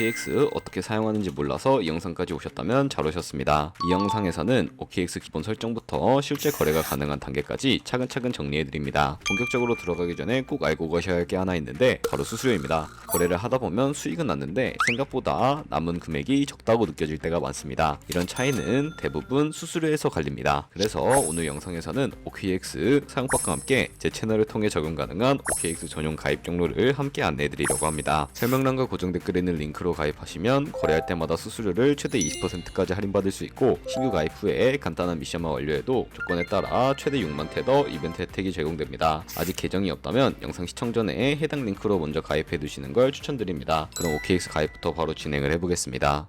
OKX 어떻게 사용하는지 몰라서 이 영상까지 오셨다면 잘 오셨습니다. 이 영상에서는 OKX 기본 설정부터 실제 거래가 가능한 단계까지 차근차근 정리해드립니다. 본격적으로 들어가기 전에 꼭 알고 가셔야 할 게 하나 있는데 바로 수수료입니다. 거래를 하다 보면 수익은 났는데 생각보다 남은 금액이 적다고 느껴질 때가 많습니다. 이런 차이는 대부분 수수료에서 갈립니다. 그래서 오늘 영상에서는 OKX 사용법과 함께 제 채널을 통해 적용 가능한 OKX 전용 가입 경로를 함께 안내해드리려고 합니다. 설명란과 고정 댓글에 있는 링크로 가입하시면 거래할 때마다 수수료를 최대 20%까지 할인받을 수 있고, 신규 가입 후에 간단한 미션만 완료해도 조건에 따라 최대 6만 테더 이벤트 혜택이 제공됩니다. 아직 계정이 없다면 영상 시청 전에 해당 링크로 먼저 가입해 두시는 걸 추천드립니다. 그럼 OKX 가입부터 바로 진행을 해보겠습니다.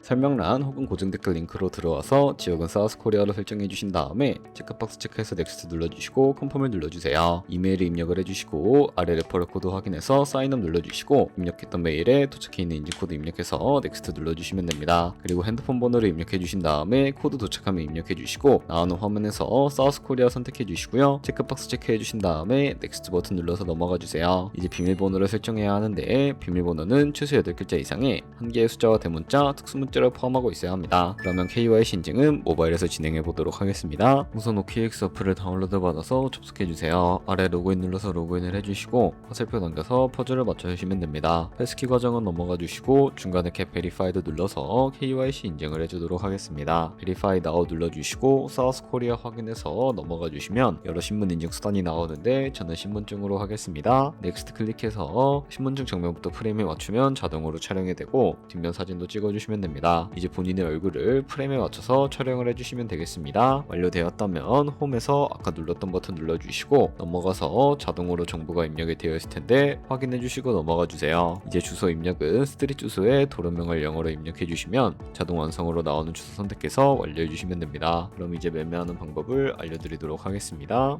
설명란 혹은 고정 댓글 링크로 들어와서 지역은 사우스코리아로 설정해 주신 다음에 체크박스 체크해서 넥스트 눌러주시고 컨펌을 눌러주세요. 이메일을 입력을 해주시고 아래 레퍼럴 코드 확인해서 사인업 눌러주시고 입력했던 메일에 도착해 있는 인증코드 입력해서 넥스트 눌러주시면 됩니다. 그리고 핸드폰 번호를 입력해 주신 다음에 코드 도착하면 입력해 주시고 나오는 화면에서 사우스코리아 선택해 주시고요. 체크박스 체크해 주신 다음에 넥스트 버튼 눌러서 넘어가 주세요. 이제 비밀번호를 설정해야 하는데 비밀번호는 최소 8글자 이상의 한 개의 숫자와 대문자, 특수문자를 포함하고 있어야 합니다. 그러면 KYC 인증은 모바일에서 진행해 보도록 하겠습니다. 우선 OKX 어플을 다운로드 받아서 접속해 주세요. 아래 로그인 눌러서 로그인을 해주시고 화살표 넘겨서 퍼즐을 맞춰주시면 됩니다. 패스키 과정은 넘어가 주시고 중간에 캡 베리파이드 눌러서 KYC 인증을 해주도록 하겠습니다. 베리파이 나우 눌러주시고 사우스코리아 확인해서 넘어가 주시면 여러 신분 인증 수단이 나오는데 저는 신분증으로 하겠습니다. 넥스트 클릭해서 신분증 정면부터 프레임에 맞추면 자동으로 촬영이 되고 뒷면 사진도 찍어주시면 됩니다. 이제 본인의 얼굴을 프레임에 맞춰서 촬영을 해주시면 되겠습니다. 완료되었다면 홈에서 아까 눌렀던 버튼 눌러주시고 넘어가서 자동으로 정보가 입력이 되어 있을 텐데 확인해 주시고 넘어가 주세요. 이제 주소 입력은 스트릿 주소에 도로명을 영어로 입력해 주시면 자동 완성으로 나오는 주소 선택해서 완료해 주시면 됩니다. 그럼 이제 매매하는 방법을 알려드리도록 하겠습니다.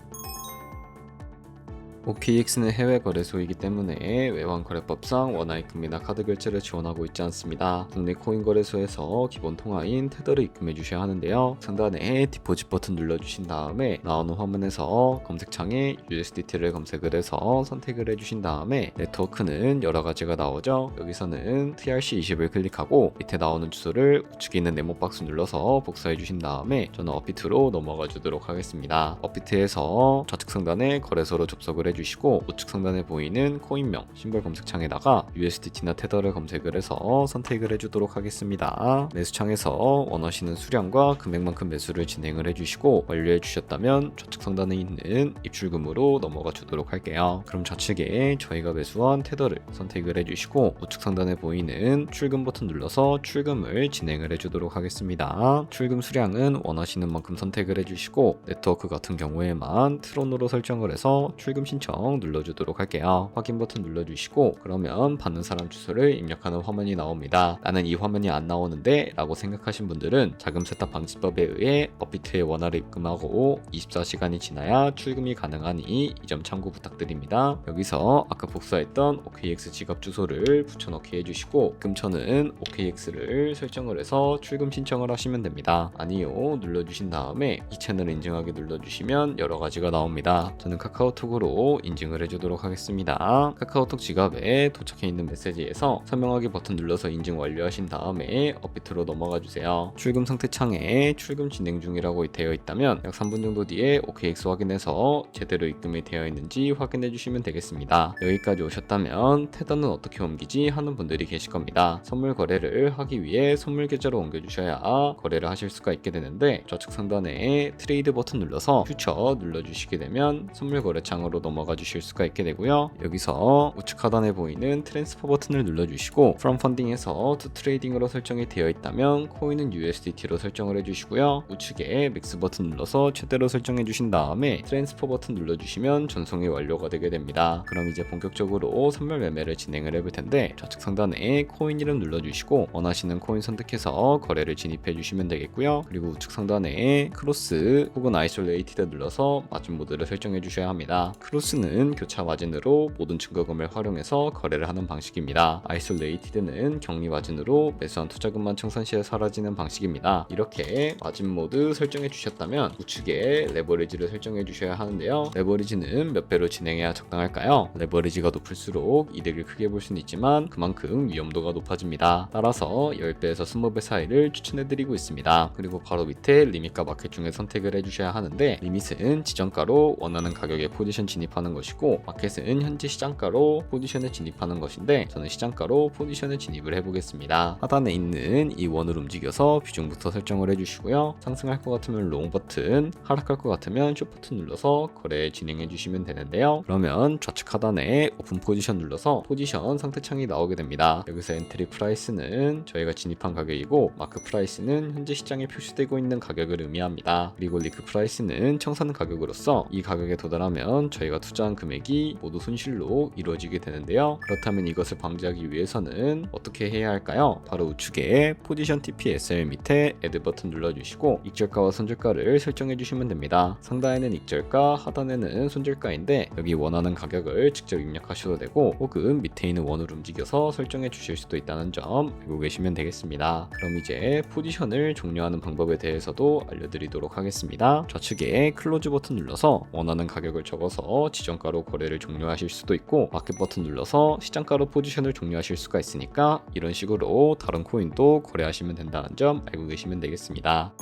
OKX는 해외 거래소이기 때문에 외환거래법상 원화입금이나 카드 결제를 지원하고 있지 않습니다. 국내 코인 거래소에서 기본 통화인 테더를 입금해 주셔야 하는데요. 상단에 디포짓 버튼 눌러주신 다음에 나오는 화면에서 검색창에 USDT를 검색을 해서 선택을 해주신 다음에 네트워크는 여러 가지가 나오죠. 여기서는 TRC20을 클릭하고 밑에 나오는 주소를 우측에 있는 네모 박스 눌러서 복사해 주신 다음에 저는 업비트로 넘어가 주도록 하겠습니다. 업비트에서 좌측 상단에 거래소로 접속을 해주시고 우측 상단에 보이는 코인명 심벌 검색창에다가 USDT나 테더를 검색을 해서 선택을 해주도록 하겠습니다. 매수창에서 원하시는 수량과 금액만큼 매수를 진행을 해주시고 완료해 주셨다면 좌측 상단에 있는 입출금으로 넘어가 주도록 할게요. 그럼 좌측에 저희가 매수한 테더를 선택을 해주시고 우측 상단에 보이는 출금 버튼 눌러서 출금을 진행을 해주도록 하겠습니다. 출금 수량은 원하시는 만큼 선택을 해주시고 네트워크 같은 경우에만 트론으로 설정을 해서 출금 신청 눌러주도록 할게요. 확인 버튼 눌러주시고 그러면 받는 사람 주소를 입력하는 화면이 나옵니다. 나는 이 화면이 안 나오는데 라고 생각하신 분들은 자금 세탁 방지법에 의해 업비트에 원화를 입금하고 24시간이 지나야 출금이 가능하니 이 점 참고 부탁드립니다. 여기서 아까 복사했던 OKX 지갑 주소를 붙여넣기 해주시고 입금처는 OKX를 설정을 해서 출금 신청을 하시면 됩니다. 아니요 눌러주신 다음에 이 채널 인증하기 눌러주시면 여러 가지가 나옵니다. 저는 카카오톡으로 인증을 해주도록 하겠습니다. 카카오톡 지갑에 도착해 있는 메시지에서 설명하기 버튼 눌러서 인증 완료하신 다음에 업비트로 넘어가 주세요. 출금 상태 창에 출금 진행 중이라고 되어 있다면 약 3분 정도 뒤에 OKX 확인해서 제대로 입금이 되어 있는지 확인해 주시면 되겠습니다. 여기까지 오셨다면 테더는 어떻게 옮기지 하는 분들이 계실 겁니다. 선물 거래를 하기 위해 선물 계좌로 옮겨 주셔야 거래를 하실 수가 있게 되는데 좌측 상단에 트레이드 버튼 눌러서 퓨처 눌러주시게 되면 선물 거래 창으로 넘어가 주실 수가 있게 되고요. 여기서 우측 하단에 보이는 트랜스퍼 버튼을 눌러주시고 From Funding에서 To Trading으로 설정이 되어 있다면 코인은 USDT로 설정을 해주시고요. 우측에 맥스 버튼 눌러서 최대로 설정해 주신 다음에 트랜스퍼 버튼 눌러주시면 전송이 완료가 되게 됩니다. 그럼 이제 본격적으로 선물 매매를 진행을 해볼 텐데 좌측 상단에 코인 이름 눌러주시고 원하시는 코인 선택해서 거래를 진입해 주시면 되겠고요. 그리고 우측 상단에 크로스 혹은 아이솔레이티드 눌러서 마진 모드를 설정해 주셔야 합니다. 크로스 소스는 교차 마진으로 모든 증거금을 활용해서 거래를 하는 방식입니다. 아이솔레이티드는 격리 마진으로 매수한 투자금만 청산 시에 사라지는 방식입니다. 이렇게 마진 모드 설정해 주셨다면 우측에 레버리지를 설정해 주셔야 하는데요. 레버리지는 몇 배로 진행해야 적당할까요? 레버리지가 높을수록 이득을 크게 볼 수는 있지만 그만큼 위험도가 높아집니다. 따라서 10배에서 20배 사이를 추천해 드리고 있습니다. 그리고 바로 밑에 리밋과 마켓 중에 선택을 해 주셔야 하는데, 리밋은 지정가로 원하는 가격에 포지션 진입하는 것이고 마켓은 현재 시장가로 포지션에 진입하는 것인데, 저는 시장가로 포지션에 진입을 해보겠습니다. 하단에 있는 이 원을 움직여서 비중부터 설정을 해주시고요. 상승할 것 같으면 롱 버튼, 하락할 것 같으면 숏 버튼 눌러서 거래 진행해 주시면 되는데요. 그러면 좌측 하단에 오픈 포지션 눌러서 포지션 상태창이 나오게 됩니다. 여기서 엔트리 프라이스는 저희가 진입한 가격이고 마크 프라이스는 현재 시장에 표시되고 있는 가격을 의미합니다. 그리고 리크 프라이스는 청산 가격으로서 이 가격에 도달하면 저희가 투자한 금액이 모두 손실로 이루어지게 되는데요. 그렇다면 이것을 방지하기 위해서는 어떻게 해야 할까요? 바로 우측에 포지션 TPSL 밑에 애드 버튼 눌러주시고 익절가와 손절가를 설정해 주시면 됩니다. 상단에는 익절가, 하단에는 손절가인데 여기 원하는 가격을 직접 입력하셔도 되고 혹은 밑에 있는 원을 움직여서 설정해 주실 수도 있다는 점 알고 계시면 되겠습니다. 그럼 이제 포지션을 종료하는 방법에 대해서도 알려드리도록 하겠습니다. 좌측에 클로즈 버튼 눌러서 원하는 가격을 적어서 지정가로 거래를 종료하실 수도 있고 마켓 버튼 눌러서 시장가로 포지션을 종료하실 수가 있으니까 이런 식으로 다른 코인도 거래하시면 된다는 점 알고 계시면 되겠습니다.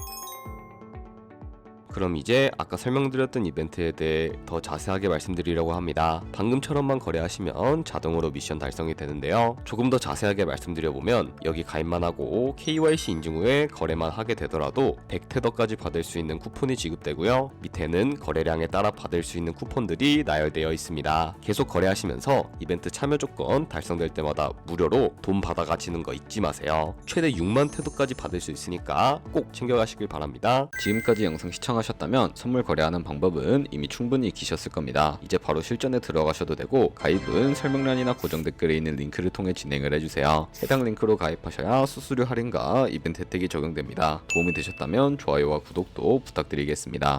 그럼 이제 아까 설명드렸던 이벤트에 대해 더 자세하게 말씀드리려고 합니다. 방금처럼만 거래하시면 자동으로 미션 달성이 되는데요. 조금 더 자세하게 말씀드려보면 여기 가입만 하고 KYC 인증 후에 거래만 하게 되더라도 100테더까지 받을 수 있는 쿠폰이 지급되고요. 밑에는 거래량에 따라 받을 수 있는 쿠폰들이 나열되어 있습니다. 계속 거래하시면서 이벤트 참여 조건 달성될 때마다 무료로 돈 받아 가시는 거 잊지 마세요. 최대 6만 테더까지 받을 수 있으니까 꼭 챙겨가시길 바랍니다. 지금까지 영상 시청하셨다면 선물 거래하는 방법은 이미 충분히 익히셨을 겁니다. 이제 바로 실전에 들어가셔도 되고 가입은 설명란이나 고정 댓글에 있는 링크를 통해 진행을 해주세요. 해당 링크로 가입하셔야 수수료 할인과 이벤트 혜택이 적용됩니다. 도움이 되셨다면 좋아요와 구독도 부탁드리겠습니다.